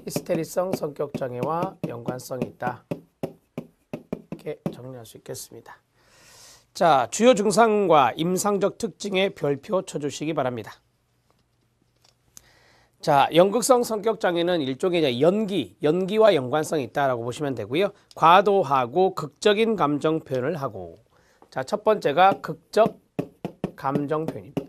히스테리성 성격장애와 연관성이 있다. 이렇게 정리할 수 있겠습니다. 자, 주요 증상과 임상적 특징의 별표 쳐주시기 바랍니다. 자, 연극성 성격장애는 일종의 이제 연기와 연관성이 있다라고 보시면 되고요. 과도하고 극적인 감정 표현을 하고, 자, 첫 번째가 극적 감정 표현입니다.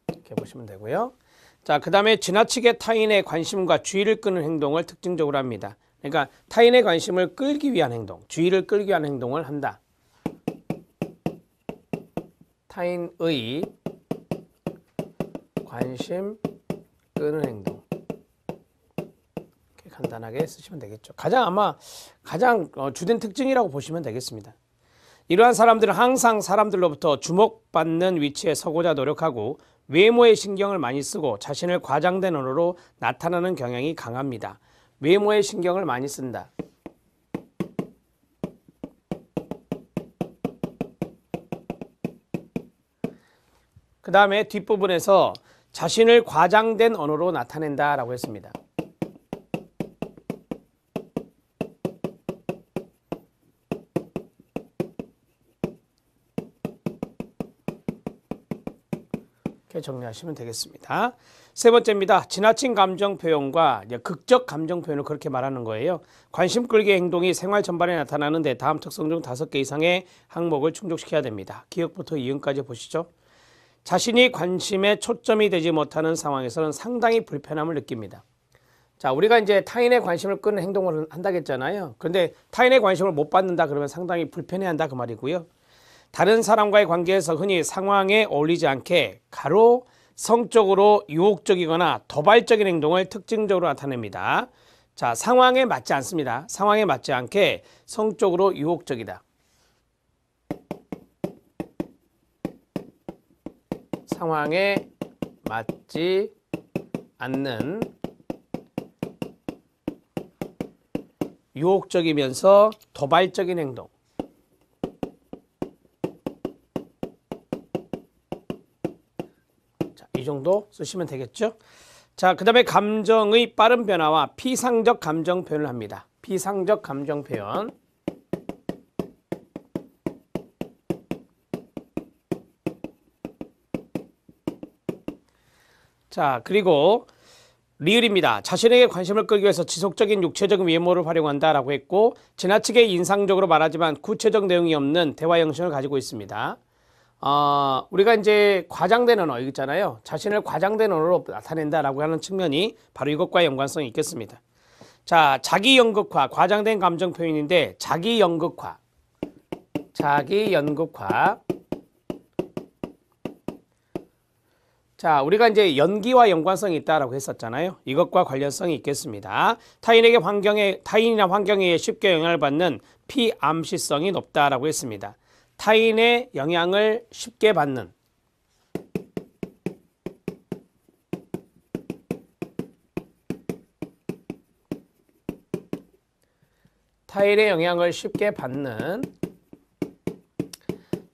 이렇게 보시면 되고요. 자, 그 다음에 지나치게 타인의 관심과 주의를 끄는 행동을 특징적으로 합니다. 그러니까 타인의 관심을 끌기 위한 행동, 주의를 끌기 위한 행동을 한다. 타인의 관심 끄는 행동. 이렇게 간단하게 쓰시면 되겠죠. 가장 주된 특징이라고 보시면 되겠습니다. 이러한 사람들은 항상 사람들로부터 주목받는 위치에 서고자 노력하고 외모에 신경을 많이 쓰고 자신을 과장된 언어로 나타나는 경향이 강합니다. 외모에 신경을 많이 쓴다. 그 다음에 뒷부분에서 자신을 과장된 언어로 나타낸다라고 했습니다. 이렇게 정리하시면 되겠습니다. 세 번째입니다. 지나친 감정 표현과 극적 감정 표현을 그렇게 말하는 거예요. 관심 끌기 행동이 생활 전반에 나타나는데 다음 특성 중 5개 이상의 항목을 충족시켜야 됩니다. 기억부터 이응까지 보시죠. 자신이 관심에 초점이 되지 못하는 상황에서는 상당히 불편함을 느낍니다. 자, 우리가 이제 타인의 관심을 끄는 행동을 한다겠잖아요. 그런데 타인의 관심을 못 받는다 그러면 상당히 불편해한다 그 말이고요. 다른 사람과의 관계에서 흔히 상황에 어울리지 않게 가로 성적으로 유혹적이거나 도발적인 행동을 특징적으로 나타냅니다. 자, 상황에 맞지 않습니다. 상황에 맞지 않게 성적으로 유혹적이다. 상황에 맞지 않는 유혹적이면서 도발적인 행동. 자, 이 정도 쓰시면 되겠죠. 자, 그 다음에 감정의 빠른 변화와 피상적 감정 표현을 합니다. 피상적 감정 표현. 자, 그리고 리을입니다. 자신에게 관심을 끌기 위해서 지속적인 육체적인 외모를 활용한다라고 했고, 지나치게 인상적으로 말하지만 구체적 내용이 없는 대화 형식을 가지고 있습니다. 우리가 이제 과장된 언어 있잖아요. 자신을 과장된 언어로 나타낸다라고 하는 측면이 바로 이것과 연관성이 있겠습니다. 자, 자기 연극화, 과장된 감정 표현인데 자기 연극화. 자, 우리가 이제 연기와 연관성이 있다라고 했었잖아요. 이것과 관련성이 있겠습니다. 타인이나 환경에 의해 쉽게 영향을 받는 피암시성이 높다라고 했습니다. 타인의 영향을 쉽게 받는. 타인의 영향을 쉽게 받는.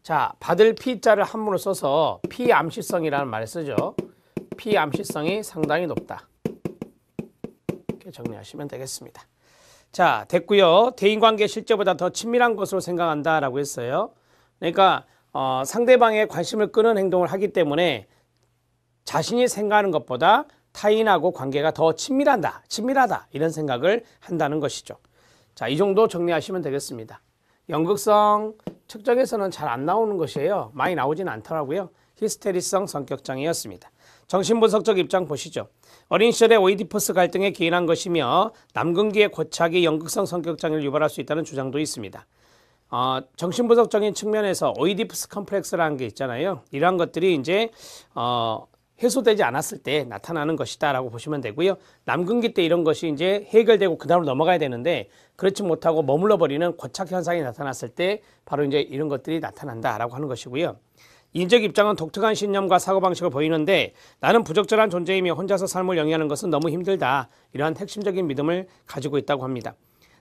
자, 받을 피자를 한문으로 써서 피암시성이라는 말을 쓰죠. 피암시성이 상당히 높다. 이렇게 정리하시면 되겠습니다. 자, 됐고요. 대인관계 실제보다 더 친밀한 것으로 생각한다라고 했어요. 그러니까 상대방의 관심을 끄는 행동을 하기 때문에 자신이 생각하는 것보다 타인하고 관계가 더 친밀하다 이런 생각을 한다는 것이죠. 자, 이 정도 정리하시면 되겠습니다. 연극성 측정에서는 잘 안 나오는 것이에요. 많이 나오지는 않더라고요. 히스테리성 성격장애였습니다. 정신분석적 입장 보시죠. 어린 시절에 오이디푸스 갈등에 기인한 것이며 남근기의 고착이 연극성 성격장애를 유발할 수 있다는 주장도 있습니다. 정신분석적인 측면에서 오이디푸스 컴플렉스라는 게 있잖아요. 이러한 것들이 이제 해소되지 않았을 때 나타나는 것이다 라고 보시면 되고요. 남근기 때 이런 것이 이제 해결되고 그 다음으로 넘어가야 되는데 그렇지 못하고 머물러 버리는 고착 현상이 나타났을 때 바로 이제 이런 것들이 나타난다 라고 하는 것이고요. 인적 입장은 독특한 신념과 사고방식을 보이는데 나는 부적절한 존재이며 혼자서 삶을 영위하는 것은 너무 힘들다. 이러한 핵심적인 믿음을 가지고 있다고 합니다.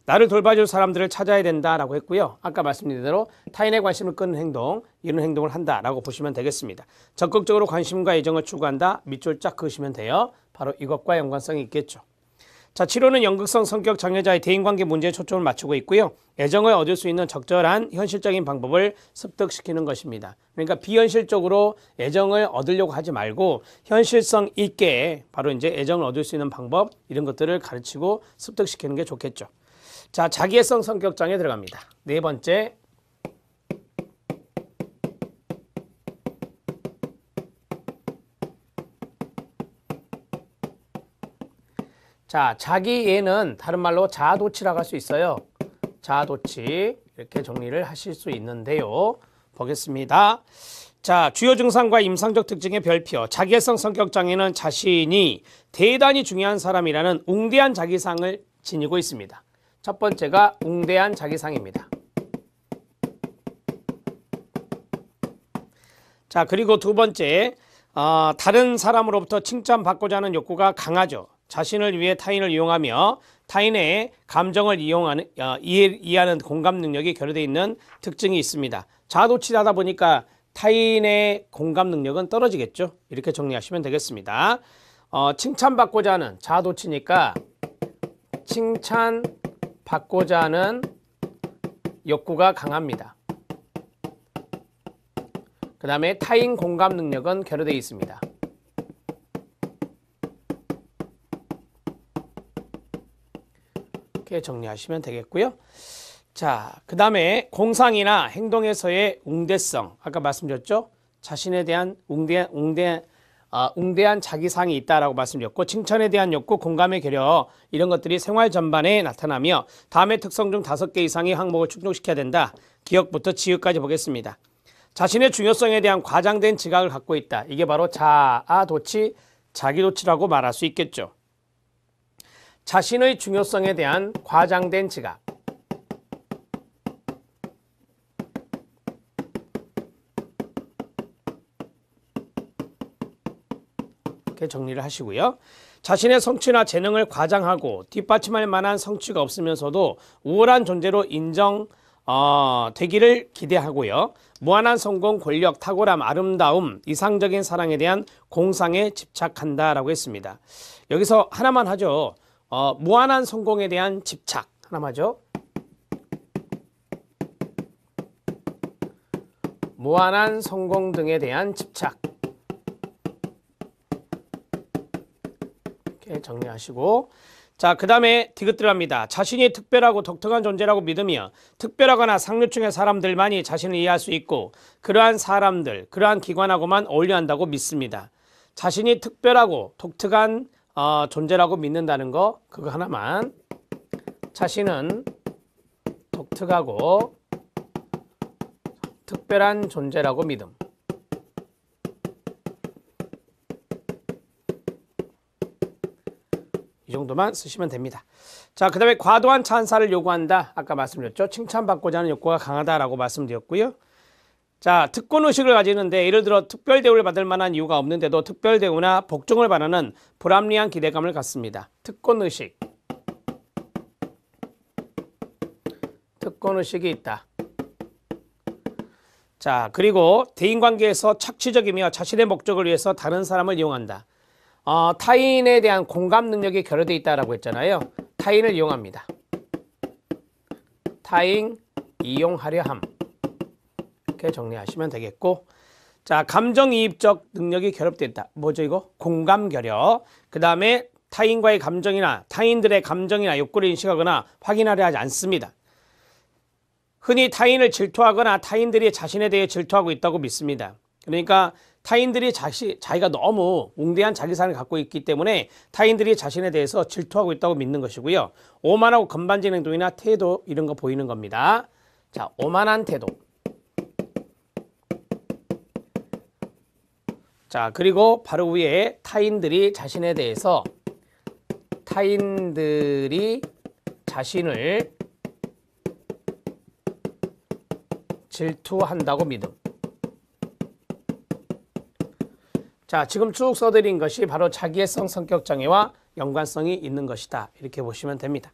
나를 돌봐줄 사람들을 찾아야 된다라고 했고요. 아까 말씀드린 대로 타인의 관심을 끄는 행동, 이런 행동을 한다라고 보시면 되겠습니다. 적극적으로 관심과 애정을 추구한다. 밑줄 쫙 그으시면 돼요. 바로 이것과 연관성이 있겠죠. 자, 치료는 연극성 성격 장애자의 대인관계 문제에 초점을 맞추고 있고요. 애정을 얻을 수 있는 적절한 현실적인 방법을 습득시키는 것입니다. 그러니까 비현실적으로 애정을 얻으려고 하지 말고 현실성 있게 바로 이제 애정을 얻을 수 있는 방법 이런 것들을 가르치고 습득시키는 게 좋겠죠. 자, 자기애성 성격 장애 들어갑니다. 네 번째. 자, 자기애는 다른 말로 자아도취라고 할 수 있어요. 자아도취 이렇게 정리를 하실 수 있는데요. 보겠습니다. 자, 주요 증상과 임상적 특징의 별표. 자기애성 성격 장애는 자신이 대단히 중요한 사람이라는 웅대한 자기상을 지니고 있습니다. 첫 번째가 웅대한 자기상입니다. 자, 그리고 두 번째, 다른 사람으로부터 칭찬받고자 하는 욕구가 강하죠. 자신을 위해 타인을 이용하며 타인의 감정을 이해하는 공감 능력이 결여되어 있는 특징이 있습니다. 자아도취하다 보니까 타인의 공감 능력은 떨어지겠죠. 이렇게 정리하시면 되겠습니다. 칭찬받고자 하는 자아도취니까 칭찬받고자 하는 욕구가 강합니다. 그 다음에 타인 공감 능력은 결여되어 있습니다. 이렇게 정리하시면 되겠고요. 자, 그 다음에 공상이나 행동에서의 웅대성. 아까 말씀드렸죠. 자신에 대한 웅대한 자기상이 있다라고 말씀드렸고, 칭찬에 대한 욕구, 공감의 결여 이런 것들이 생활 전반에 나타나며 다음의 특성 중 5개 이상의 항목을 충족시켜야 된다. 기억부터 지읒까지 보겠습니다. 자신의 중요성에 대한 과장된 지각을 갖고 있다. 이게 바로 자아도취, 자기도취라고 말할 수 있겠죠. 자신의 중요성에 대한 과장된 지각. 이렇게 정리를 하시고요. 자신의 성취나 재능을 과장하고 뒷받침할 만한 성취가 없으면서도 우월한 존재로 되기를 기대하고요. 무한한 성공, 권력, 탁월함, 아름다움, 이상적인 사랑에 대한 공상에 집착한다라고 했습니다. 여기서 하나만 하죠. 무한한 성공에 대한 집착 하나만 하죠. 무한한 성공 등에 대한 집착. 이렇게 정리하시고, 자, 그 다음에 디귿 들어갑니다. 자신이 특별하고 독특한 존재라고 믿으며 특별하거나 상류층의 사람들만이 자신을 이해할 수 있고 그러한 사람들, 그러한 기관하고만 어울려야 한다고 믿습니다. 자신이 특별하고 독특한 존재라고 믿는다는 거, 그거 하나만. 자신은 독특하고 특별한 존재라고 믿음. 이 정도만 쓰시면 됩니다. 자, 그 다음에 과도한 찬사를 요구한다. 아까 말씀드렸죠. 칭찬받고자 하는 욕구가 강하다라고 말씀드렸고요. 자, 특권의식을 가지는데 예를 들어 특별 대우를 받을 만한 이유가 없는데도 특별 대우나 복종을 바라는 불합리한 기대감을 갖습니다. 특권의식. 특권의식이 있다. 자, 그리고 대인관계에서 착취적이며 자신의 목적을 위해서 다른 사람을 이용한다. 타인에 대한 공감 능력이 결여되어 있다라고 했잖아요. 타인을 이용합니다. 타인 이용하려 함. 이렇게 정리하시면 되겠고, 자, 감정이입적 능력이 결합되어 있다. 뭐죠 이거? 공감 결여. 그 다음에 타인과의 감정이나 타인들의 감정이나 욕구를 인식하거나 확인하려 하지 않습니다. 흔히 타인을 질투하거나 타인들이 자신에 대해 질투하고 있다고 믿습니다. 그러니까 타인들이 자기가 너무 웅대한 자기상을 갖고 있기 때문에 타인들이 자신에 대해서 질투하고 있다고 믿는 것이고요. 오만하고 건반진 행동이나 태도 이런 거 보이는 겁니다. 자, 오만한 태도. 자, 그리고 바로 위에 타인들이 자신에 대해서 타인들이 자신을 질투한다고 믿음. 자, 지금 쭉 써드린 것이 바로 자기애성 성격장애와 연관성이 있는 것이다. 이렇게 보시면 됩니다.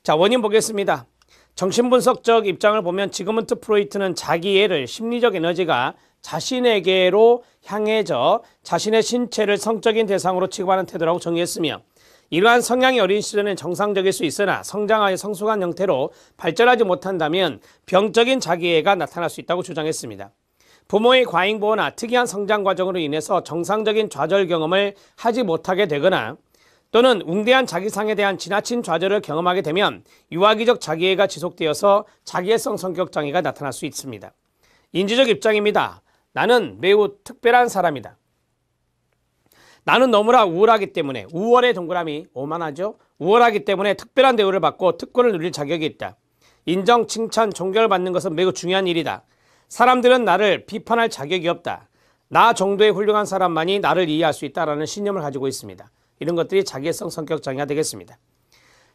자, 원인 보겠습니다. 정신분석적 입장을 보면 지그문트 프로이트는 자기애를 심리적 에너지가 자신에게로 향해져 자신의 신체를 성적인 대상으로 취급하는 태도라고 정의했으며 이러한 성향이 어린 시절에는 정상적일 수 있으나 성장하여 성숙한 형태로 발전하지 못한다면 병적인 자기애가 나타날 수 있다고 주장했습니다. 부모의 과잉보호나 특이한 성장 과정으로 인해서 정상적인 좌절 경험을 하지 못하게 되거나 또는 웅대한 자기상에 대한 지나친 좌절을 경험하게 되면 유아기적 자기애가 지속되어서 자기애성 성격장애가 나타날 수 있습니다. 인지적 입장입니다. 나는 매우 특별한 사람이다. 나는 너무나 우월하기 때문에, 우월의 동그라미 오만하죠? 우월하기 때문에 특별한 대우를 받고 특권을 누릴 자격이 있다. 인정, 칭찬, 존경을 받는 것은 매우 중요한 일이다. 사람들은 나를 비판할 자격이 없다. 나 정도의 훌륭한 사람만이 나를 이해할 수 있다라는 신념을 가지고 있습니다. 이런 것들이 자기애성 성격장애가 되겠습니다.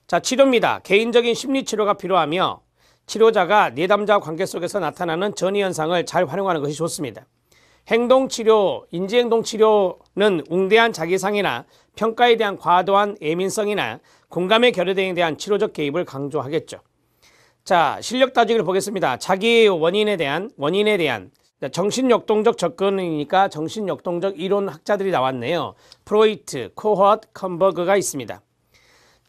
자, 치료입니다. 개인적인 심리치료가 필요하며 치료자가 내담자 관계 속에서 나타나는 전이현상을 잘 활용하는 것이 좋습니다. 행동치료, 인지행동치료는 웅대한 자기상이나 평가에 대한 과도한 예민성이나 공감의 결여됨에 대한 치료적 개입을 강조하겠죠. 자, 실력 따지기를 보겠습니다. 자기의 원인에 대한 정신역동적 접근이니까 정신역동적 이론 학자들이 나왔네요. 프로이트, 코헛, 컴버그가 있습니다.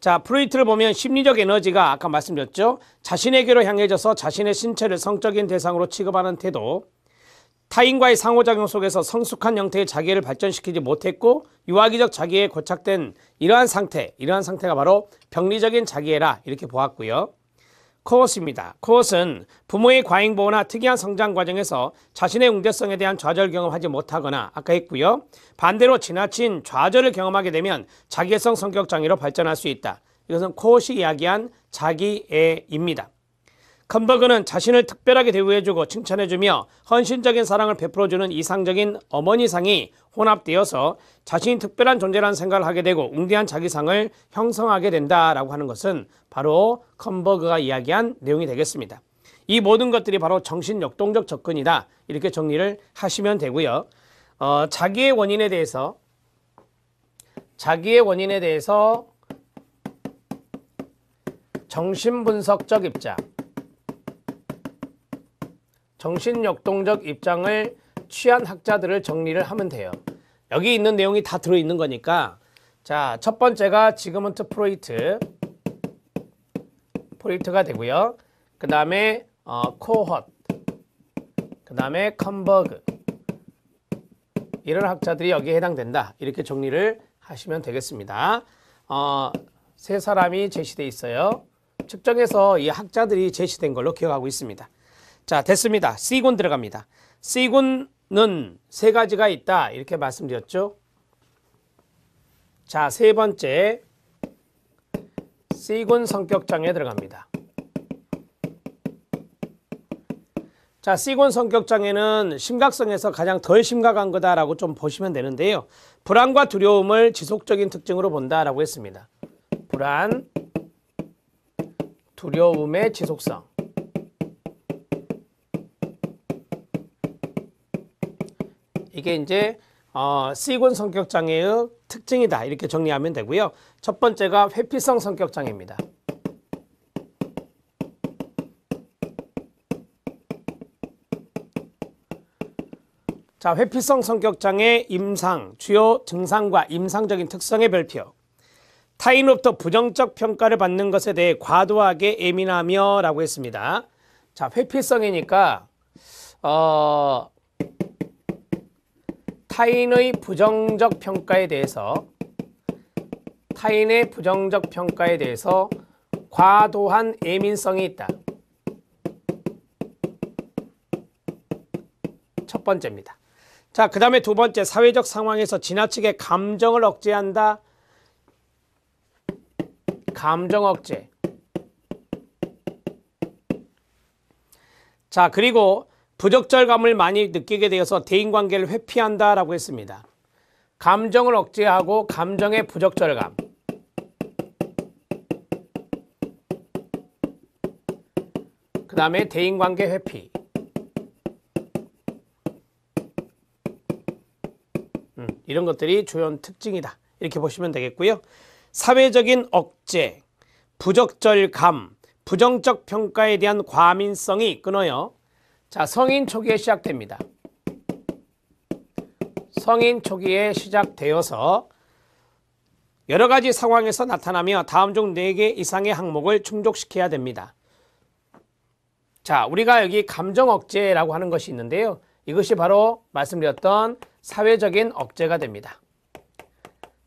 자, 프로이트를 보면 심리적 에너지가 아까 말씀드렸죠. 자신에게로 향해져서 자신의 신체를 성적인 대상으로 취급하는 태도, 타인과의 상호작용 속에서 성숙한 형태의 자기를 발전시키지 못했고 유아기적 자기에 고착된 이러한 상태가 바로 병리적인 자기애라 이렇게 보았고요. 코엇입니다. 코엇은 부모의 과잉보호나 특이한 성장 과정에서 자신의 웅대성에 대한 좌절 경험하지 못하거나 아까 했고요. 반대로 지나친 좌절을 경험하게 되면 자기애성 성격장애로 발전할 수 있다. 이것은 코엇이 이야기한 자기애입니다. 컴버그는 자신을 특별하게 대우해주고 칭찬해주며 헌신적인 사랑을 베풀어주는 이상적인 어머니상이 혼합되어서 자신이 특별한 존재라는 생각을 하게 되고 웅대한 자기상을 형성하게 된다라고 하는 것은 바로 컴버그가 이야기한 내용이 되겠습니다. 이 모든 것들이 바로 정신역동적 접근이다. 이렇게 정리를 하시면 되고요. 자기의 원인에 대해서 정신분석적 입장, 정신역동적 입장을 취한 학자들을 정리를 하면 돼요. 여기 있는 내용이 다 들어있는 거니까. 자, 첫 번째가 지그문트 프로이트가 되고요. 그 다음에 코헛, 그 다음에 컴버그, 이런 학자들이 여기에 해당된다. 이렇게 정리를 하시면 되겠습니다. 세 사람이 제시되어 있어요. 측정해서 이 학자들이 제시된 걸로 기억하고 있습니다. 자, 됐습니다. C군 들어갑니다. C군은 세 가지가 있다. 이렇게 말씀드렸죠. 자, 세 번째 C군 성격장애 들어갑니다. 자, C군 성격장애는 심각성에서 가장 덜 심각한 거다라고 좀 보시면 되는데요. 불안과 두려움을 지속적인 특징으로 본다라고 했습니다. 불안, 두려움의 지속성. 이게 이제 C군 성격장애의 특징이다. 이렇게 정리하면 되고요. 첫 번째가 회피성 성격장애입니다. 자, 회피성 성격장애 임상, 주요 증상과 임상적인 특성의 별표. 타인으로부터 부정적 평가를 받는 것에 대해 과도하게 예민하며 라고 했습니다. 자, 회피성이니까 타인의 부정적 평가에 대해서 과도한 예민성이 있다. 첫 번째입니다. 자, 그 다음에 두 번째, 사회적 상황에서 지나치게 감정을 억제한다. 감정 억제. 자, 그리고 부적절감을 많이 느끼게 되어서 대인관계를 회피한다라고 했습니다. 감정을 억제하고 감정의 부적절감. 그 다음에 대인관계 회피. 이런 것들이 주요 특징이다. 이렇게 보시면 되겠고요. 사회적인 억제, 부적절감, 부정적 평가에 대한 과민성이 끊어요. 자, 성인 초기에 시작됩니다. 성인 초기에 시작되어서 여러 가지 상황에서 나타나며 다음 중 4개 이상의 항목을 충족시켜야 됩니다. 자, 우리가 여기 감정 억제라고 하는 것이 있는데요. 이것이 바로 말씀드렸던 사회적인 억제가 됩니다.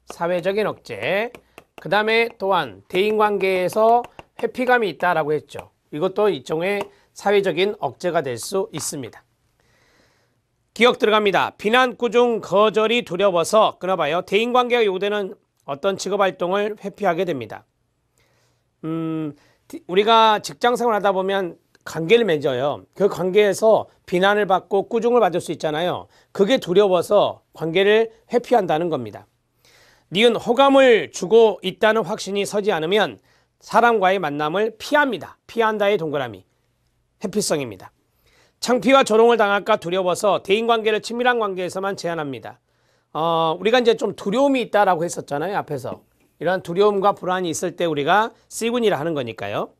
사회적인 억제. 그 다음에 또한 대인관계에서 회피감이 있다라고 했죠. 이것도 일종의 사회적인 억제가 될 수 있습니다. 기억 들어갑니다. 비난, 꾸중, 거절이 두려워서 끊어봐요. 대인관계가 요구되는 어떤 직업활동을 회피하게 됩니다. 우리가 직장생활 하다 보면 관계를 맺어요. 그 관계에서 비난을 받고 꾸중을 받을 수 있잖아요. 그게 두려워서 관계를 회피한다는 겁니다. 니은 호감을 주고 있다는 확신이 서지 않으면 사람과의 만남을 피합니다. 피한다의 동그라미. 회피성입니다. 창피와 조롱을 당할까 두려워서 대인관계를 친밀한 관계에서만 제한합니다. 우리가 이제 좀 두려움이 있다라고 했었잖아요. 앞에서. 이런 두려움과 불안이 있을 때 우리가 C군이라 하는 거니까요.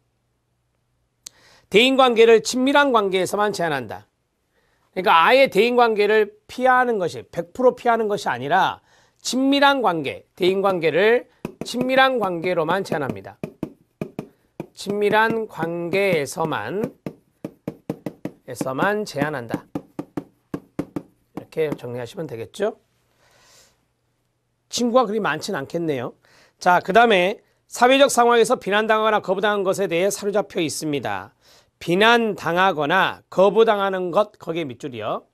대인관계를 친밀한 관계에서만 제한한다. 그러니까 아예 대인관계를 피하는 것이 100% 피하는 것이 아니라 친밀한 관계, 대인관계를 친밀한 관계로만 제한합니다. 친밀한 관계에서만 제한한다. 이렇게 정리하시면 되겠죠? 친구가 그리 많지는 않겠네요. 자, 그 다음에 사회적 상황에서 비난당하거나 거부당한 것에 대해 사로잡혀 있습니다. 비난당하거나 거부당하는 것, 거기에 밑줄이요.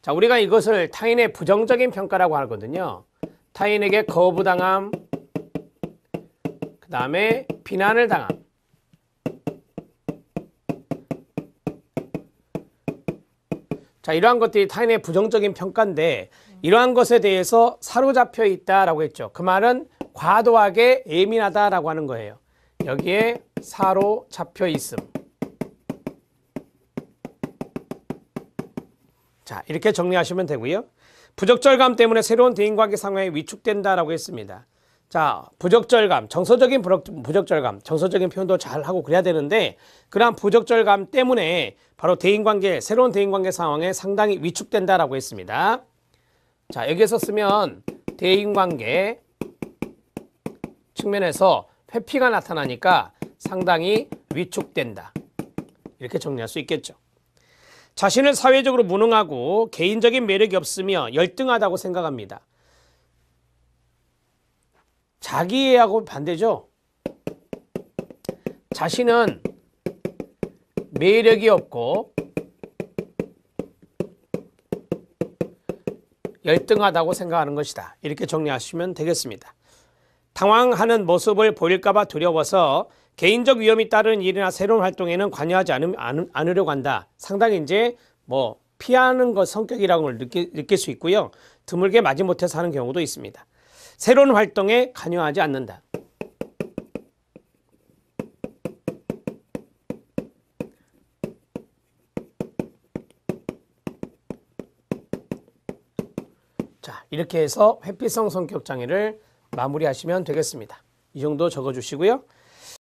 자, 우리가 이것을 타인의 부정적인 평가라고 하거든요. 타인에게 거부당함, 그 다음에 비난을 당함. 자, 이러한 것들이 타인의 부정적인 평가인데 이러한 것에 대해서 사로잡혀 있다라고 했죠. 그 말은 과도하게 예민하다라고 하는 거예요. 여기에 사로잡혀 있음. 자, 이렇게 정리하시면 되고요. 부적절감 때문에 새로운 대인관계 상황에 위축된다라고 했습니다. 자, 부적절감, 정서적인 부적절감, 정서적인 표현도 잘 하고 그래야 되는데 그러한 부적절감 때문에 바로 대인관계, 새로운 대인관계 상황에 상당히 위축된다라고 했습니다. 자, 여기에서 쓰면 대인관계 측면에서 회피가 나타나니까 상당히 위축된다. 이렇게 정리할 수 있겠죠. 자신을 사회적으로 무능하고 개인적인 매력이 없으며 열등하다고 생각합니다. 자기애하고 반대죠. 자신은 매력이 없고 열등하다고 생각하는 것이다. 이렇게 정리하시면 되겠습니다. 당황하는 모습을 보일까봐 두려워서 개인적 위험이 따르는 일이나 새로운 활동에는 관여하지 않으려고 한다. 상당히 이제 피하는 것 성격이라는 걸 느낄 수 있고요. 드물게 마지못해서 하는 경우도 있습니다. 새로운 활동에 관여하지 않는다. 자, 이렇게 해서 회피성 성격 장애를 마무리하시면 되겠습니다. 이 정도 적어주시고요.